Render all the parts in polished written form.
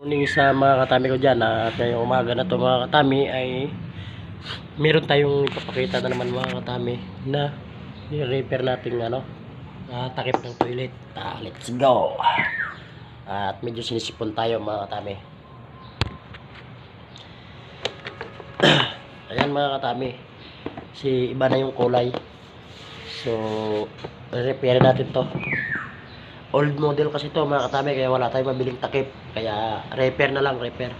Morning sa mga katami ko dyan, at ngayong umaga na to mga katami ay meron tayong ipapakita na naman mga katami na i-repair natin takip ng toilet. Let's go. At medyo sinisipon tayo mga katami. Ayan mga katami, iba na yung kulay, so repair natin to. Old model kasi to mga katami, kaya wala tayong mabiling takip, kaya repair na lang, repair.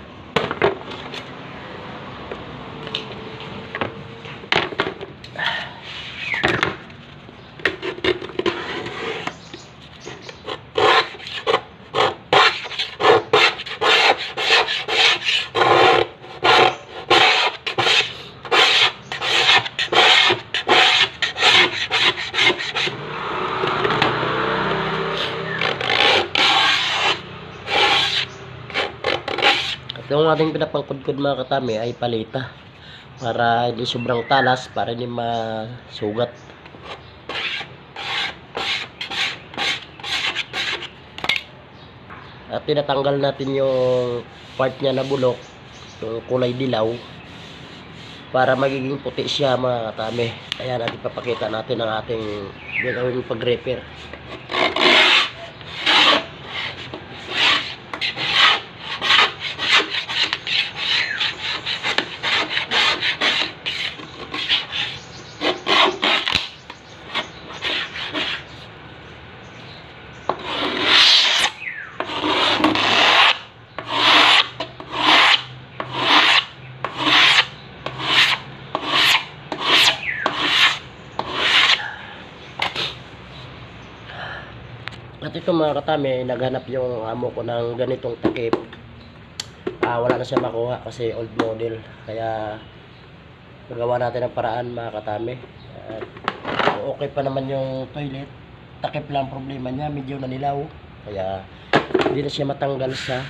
Yung ating pinapangkudkod mga katami ay palita, para hindi sobrang talas, para hindi masugat. At tinatanggal natin yung part niya na bulok, yung kulay dilaw, para magiging puti siya mga katami. Ayan, natin papakita natin ang ating gagawin pag-repair. At ito mga katami, naghanap yung amo ko ng ganitong takip. Wala na siya makuha kasi old model, kaya magawa natin ang paraan mga katami. Okay pa naman yung toilet, takip lang problema niya, medyo nanilaw, kaya hindi na siya matanggal sa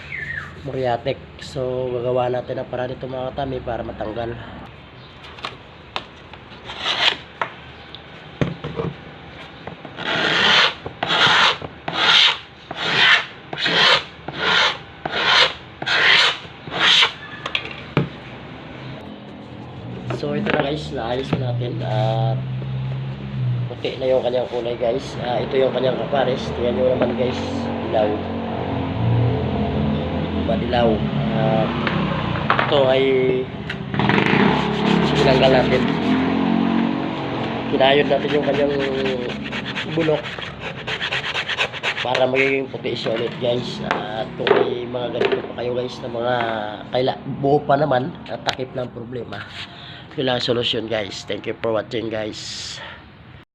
Moriatek. So gagawa natin ang paraan dito mga katami para matanggal. So ito na guys, naayos na natin at puti na yung kanyang kulay guys. Ito yung kanyang kapares. Tingnan nyo naman guys, dilaw, madilaw. Ito ay sinanggal natin, kinayod natin yung kanyang bulok para magiging puti siya ulit guys. At kung may mga ganito pa kayo guys na mga buo pa naman at takip ng problema, yun lang solusyon guys. Thank you for watching guys.